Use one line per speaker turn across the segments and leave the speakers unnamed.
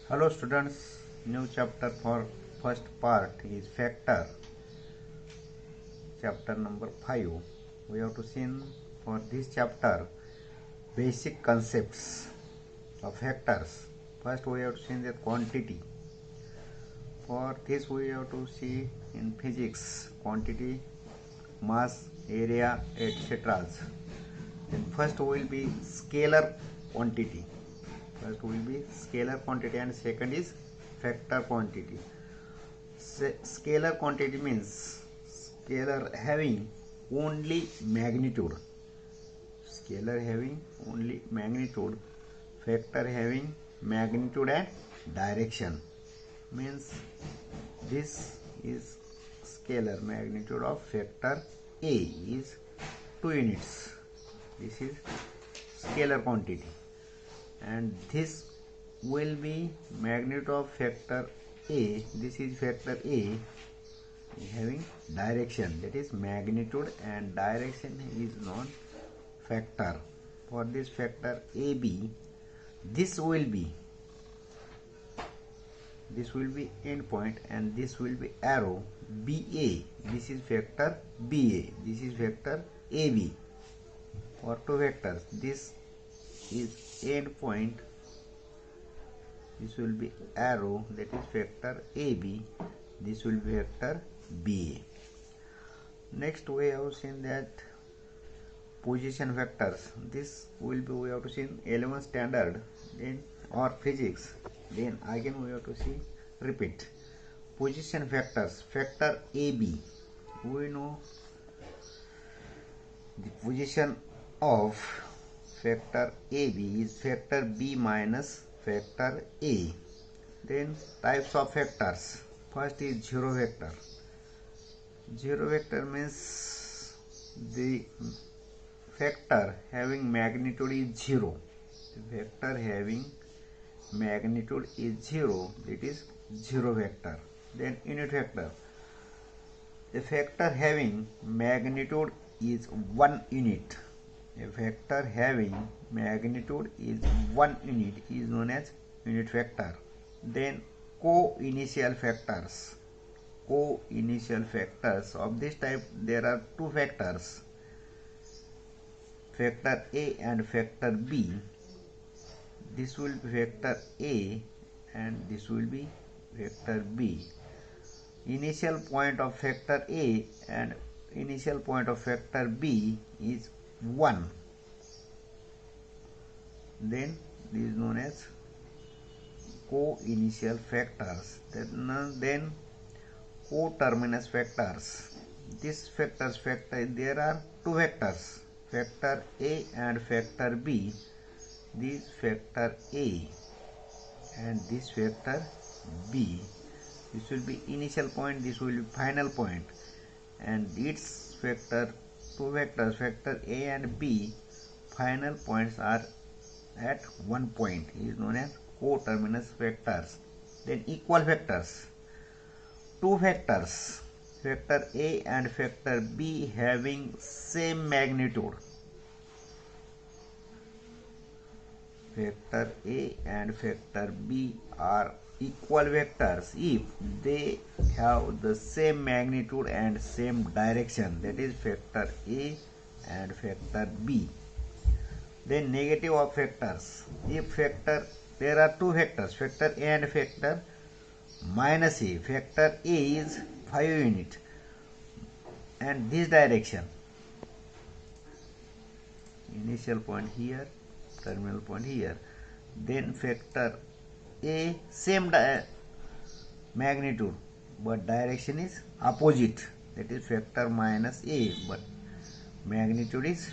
Hello students, new chapter for first part is factor, chapter number 5. We have to see for this chapter basic concepts of factors. First we have to see the quantity. For this we have to see in physics quantity, mass, area, etc. Then first will be scalar quantity. First will be scalar quantity and second is factor quantity. Scalar quantity means scalar having only magnitude. Scalar having only magnitude. Factor having magnitude and direction. Means this is scalar. Magnitude of factor A is 2 units. This is scalar quantity. And this will be magnitude of factor A. This is factor A having direction, that is magnitude and direction is known factor. For this factor AB, this will be endpoint and this will be arrow BA. This is factor BA. This is factor AB. For two vectors, this is endpoint, this will be arrow, that is factor AB, this will be factor BA. Next we have seen that position vectors. This will be, we have to see in 11 standard then or physics. Then again we have to see repeat position vectors. Factor AB, we know the position of factor AB is factor B minus factor A. Then types of factors. First is zero vector. Zero vector means the factor having magnitude is 0. The vector having magnitude is 0, it is zero vector. Then unit vector. A factor having magnitude is 1 unit. A vector having magnitude is 1 unit is known as unit vector. Then co-initial factors. Co-initial factors of this type, there are two factors, factor A and factor B. This will be factor A and this will be factor B. Initial point of factor A and initial point of factor B is 1. Then this is known as co-initial factors. Then co-terminus factors. This factors there are two vectors, factor A and factor B. This factor A and this factor B. This will be initial point, this will be final point, and its factor, two vectors, factor A and B, final points are at one point, is known as coterminous factors. Then equal factors. Two factors, factor A and factor B having same magnitude. Factor A and factor B are equal vectors if they have the same magnitude and same direction, that is factor A and factor B. Then negative of factors. If factor, there are two factors, factor A and factor minus A. Factor A is 5 unit and this direction, initial point here, terminal point here. Then factor A same magnitude but direction is opposite, that is factor minus A, but magnitude is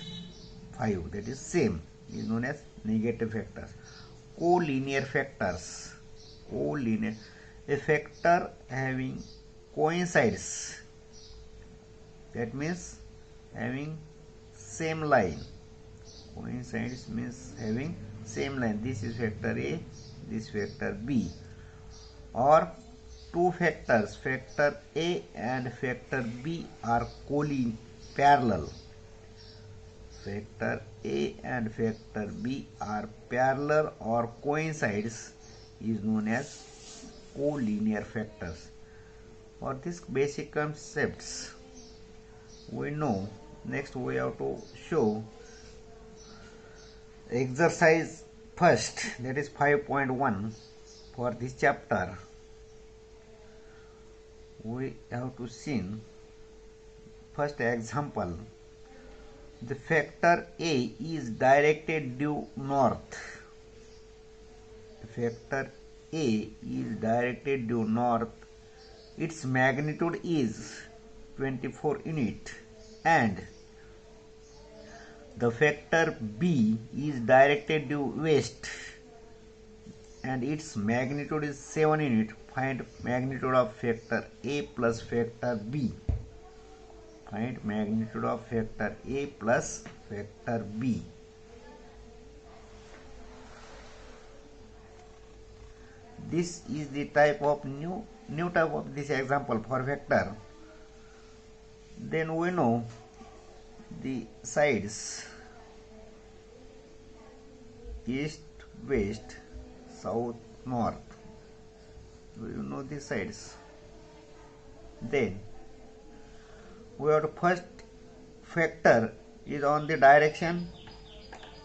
5, that is same, is known as negative factors. Collinear factors. Collinear, a factor having coincides, that means having same line. Coincides means having same line. This is factor A, this factor B. Or two factors, factor A and factor B are parallel. Factor A and factor B are parallel or coincides is known as collinear factors. For these basic concepts we know, next we have to show exercise first, that is 5.1. For this chapter we have to see first example. The factor A is directed due north. The factor A is directed due north. Its magnitude is 24 unit, and the factor B is directed due west and its magnitude is 7 unit. Find magnitude of factor A plus factor B. Find magnitude of factor A plus factor B. This is the type of new type of this example for vector. Then we know the sides east, west, south, north. You know the sides. Then we have the first factor is on the direction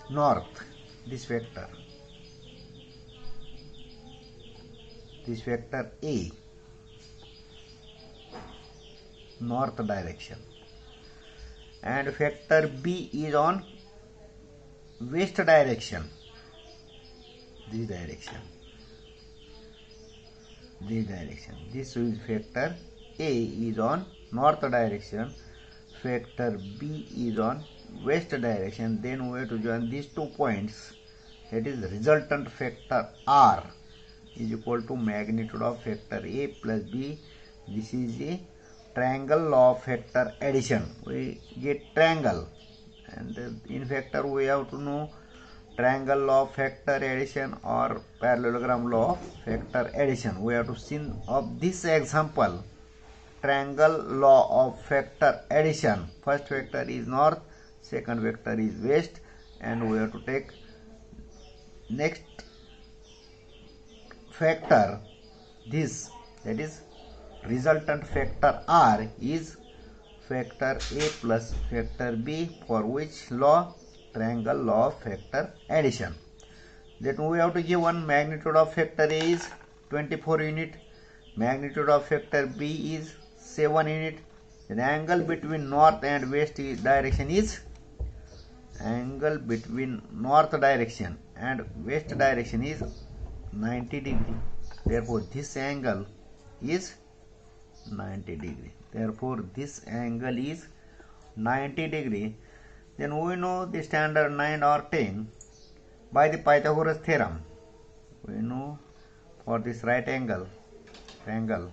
north. This factor A, north direction, and factor B is on west direction. This direction. This is factor A is on north direction, factor B is on west direction. Then we have to join these 2 points, that is resultant factor R is equal to magnitude of factor A plus B. This is a triangle law of factor addition. We get triangle, and in factor we have to know triangle law of factor addition or parallelogram law of factor addition. We have to see of this example triangle law of factor addition. First factor is north, second factor is west, and we have to take next factor, this, that is resultant factor R is factor A plus factor B, for which law? Triangle law of factor addition. Then we have to give one magnitude of factor A is 24 unit, magnitude of factor B is 7 unit. Then angle between north and west direction is, angle between north direction and west direction is 90 degree. Therefore this angle is 90 degree. Therefore this angle is 90 degree. Then we know the standard 9 or 10 by the Pythagoras theorem. We know for this right angle triangle,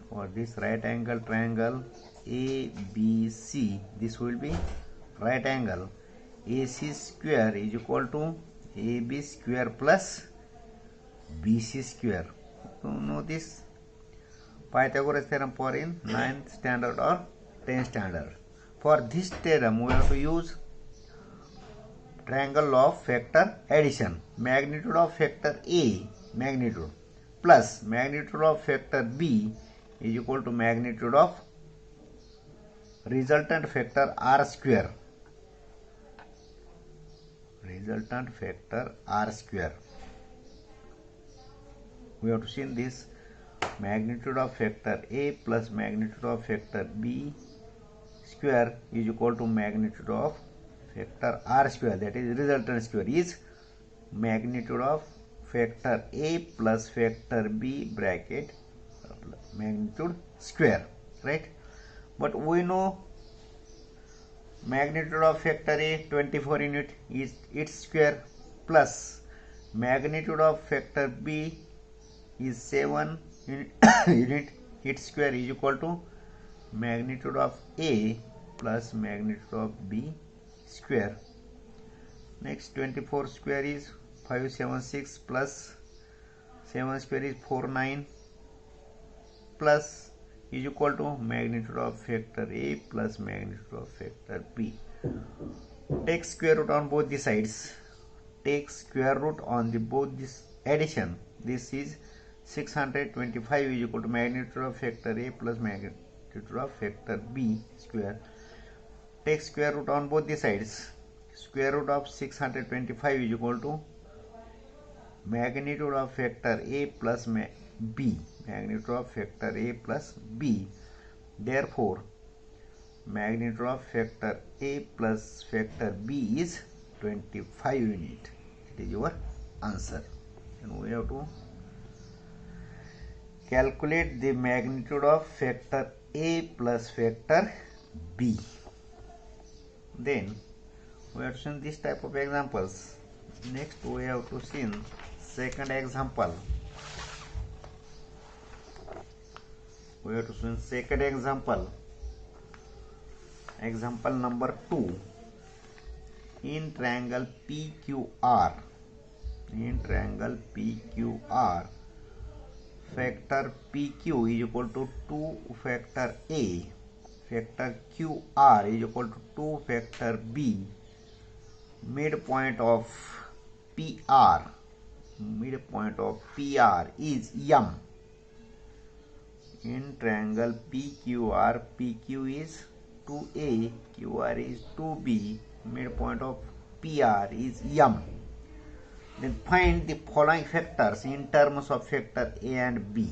for this right angle triangle ABC, this will be right angle. AC square is equal to AB square plus BC square. So know this Pythagoras theorem for in 9th standard or 10th standard. For this theorem we have to use triangle law of factor addition. Magnitude of factor A, magnitude, plus magnitude of factor B is equal to magnitude of resultant factor R square. Resultant factor R square. We have to see this magnitude of factor A plus magnitude of factor B square is equal to magnitude of factor R square, that is resultant square, is magnitude of factor A plus factor B bracket magnitude square, right? But we know magnitude of factor A 24 unit is its square, plus magnitude of factor B is 7 unit, its square is equal to magnitude of A plus magnitude of B square. Next 24 square is 576 plus 7 square is 49 plus is equal to magnitude of factor A plus magnitude of factor B. Take square root on both the sides. Take square root on the both this addition. This is 625 is equal to magnitude of factor A plus magnitude of factor B square. Take square root on both the sides. Square root of 625 is equal to magnitude of factor A plus B. Magnitude of factor A plus B. Therefore, magnitude of factor A plus factor B is 25 unit. It is your answer. And we have to calculate the magnitude of factor A plus factor B. Then we have seen this type of examples. Next we have to see second example. We have to see second example. Example number 2. In triangle PQR. In triangle PQR, factor PQ is equal to 2 factor A. Factor QR is equal to 2 factor B. Midpoint of PR. Midpoint of PR is M. In triangle PQR, PQ is 2A, QR is 2B. Midpoint of PR is M. Then find the following factors in terms of factor A and B.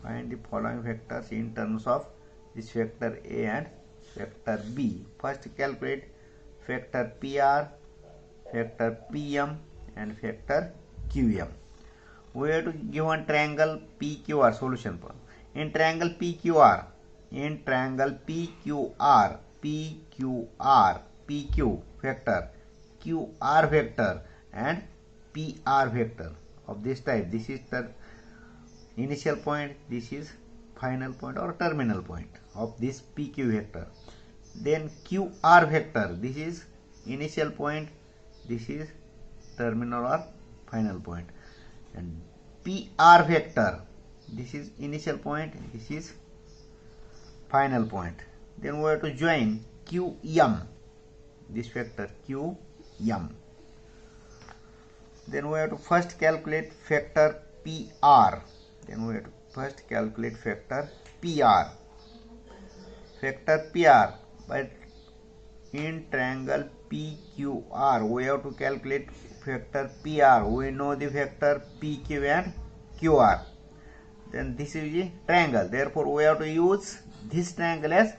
Find the following factors in terms of this factor A and factor B. First calculate factor PR, factor PM and factor QM. We have to give one triangle PQR solution. In triangle PQR, PQ factor, QR factor and PR vector of this type. This is the initial point, this is final point or terminal point of this PQ vector. Then QR vector, this is initial point, this is terminal or final point. And PR vector, this is initial point, this is final point. Then we have to join QM, this vector QM. Then we have to first calculate factor PR. Factor PR, but in triangle PQR, we have to calculate factor PR. We know the factor PQ and QR. Then this is a triangle. Therefore, we have to use this triangle as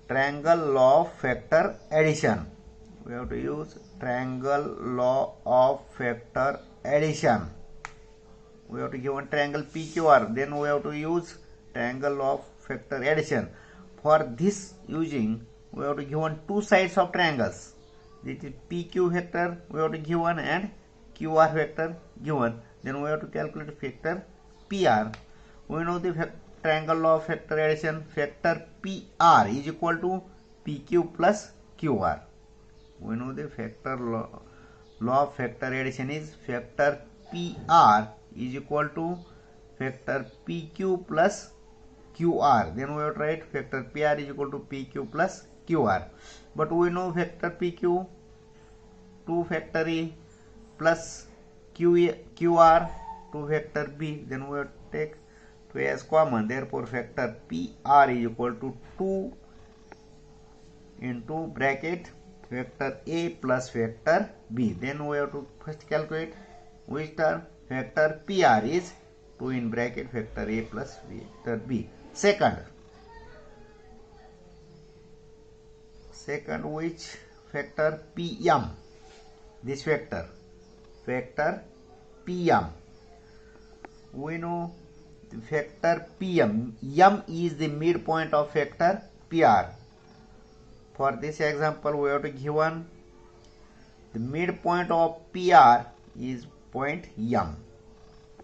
triangle law of factor addition. We have to use triangle law of factor addition. We have to give one triangle PQR. Then we have to use triangle law of factor addition. For this using, we have to give one two sides of triangles. This is PQ vector we have to give one and QR vector given. Then we have to calculate factor PR. We know the triangle law of factor addition. Factor PR is equal to PQ plus QR. We know the factor law of factor addition is factor PR is equal to factor PQ plus QR. Then we have to write factor PR is equal to PQ plus QR. But we know factor PQ 2 factor A plus QR 2 factor B. Then we have to take 2 as common. Therefore factor PR is equal to 2 into bracket factor A plus factor B. Then we have to first calculate which term. Factor PR is 2 in bracket factor A plus factor B. Second, which factor PM? This factor PM. We know the factor PM. M is the midpoint of factor PR. For this example, we have to give one. The midpoint of PR is point M.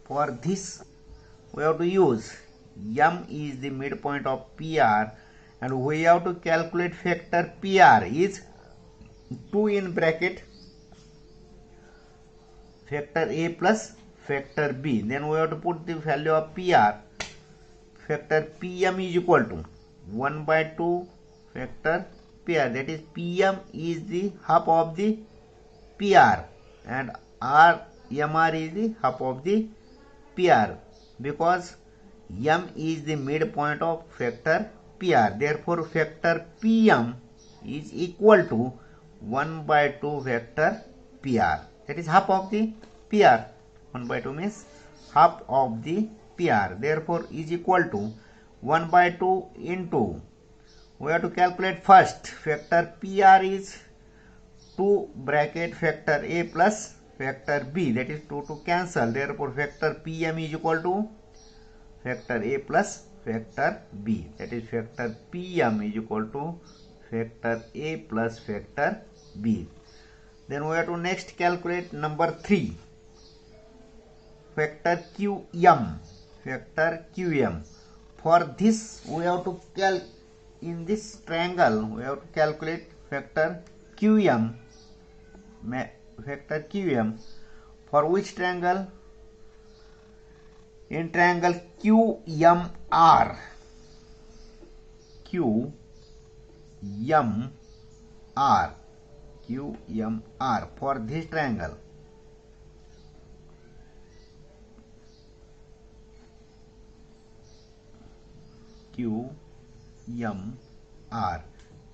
For this, we have to use M is the midpoint of PR, and we have to calculate factor PR is 2 in bracket factor A plus factor B. Then we have to put the value of PR. Factor PM is equal to 1 by 2 factor PR. That is PM is the half of the PR and MR is the half of the PR because M is the midpoint of factor PR. Therefore, factor PM is equal to 1 by 2 factor PR. That is half of the PR. 1 by 2 means half of the PR. Therefore, is equal to 1 by 2 into, we have to calculate first factor PR is 2 bracket factor A plus factor B, that is 2 to cancel. Therefore, factor PM is equal to factor A plus factor B, that is factor PM is equal to factor A plus factor B. Then we have to next calculate number 3, factor QM. Factor QM. For this we have to in this triangle we have to calculate factor QM. Factor QM for which triangle? In triangle QMR. QMR for this triangle. QMR.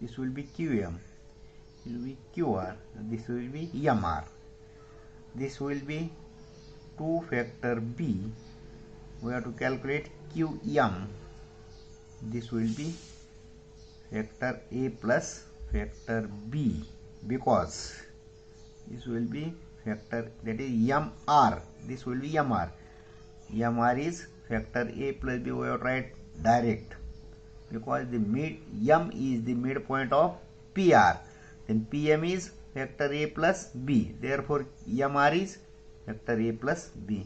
This will be QM. It will be QR. This will be MR. This will be 2 factor B. We have to calculate QM. This will be factor A plus factor B because this will be factor, that is MR. This will be MR. MR is factor A plus B. We have to write direct because the M is the midpoint of PR. Then PM is factor A plus B. Therefore, MR is factor A plus B.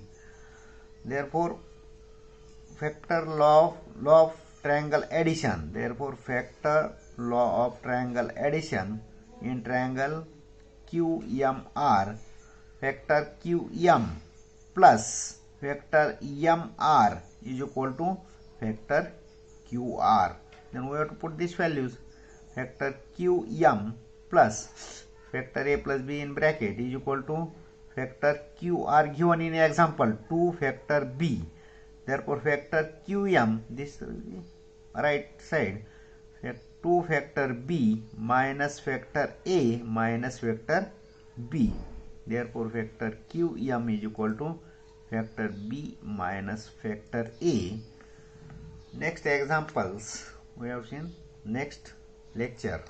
Therefore, factor law of triangle addition. Therefore, factor law of triangle addition in triangle QMR, factor QM plus factor MR is equal to factor QR. Then we have to put these values. Factor QM plus factor A plus B in bracket is equal to factor QR given in example 2 factor B. Therefore, factor QM, this will be right side, 2 factor B minus factor A minus factor B. Therefore, factor QM is equal to factor B minus factor A. Next examples we have seen next lecture.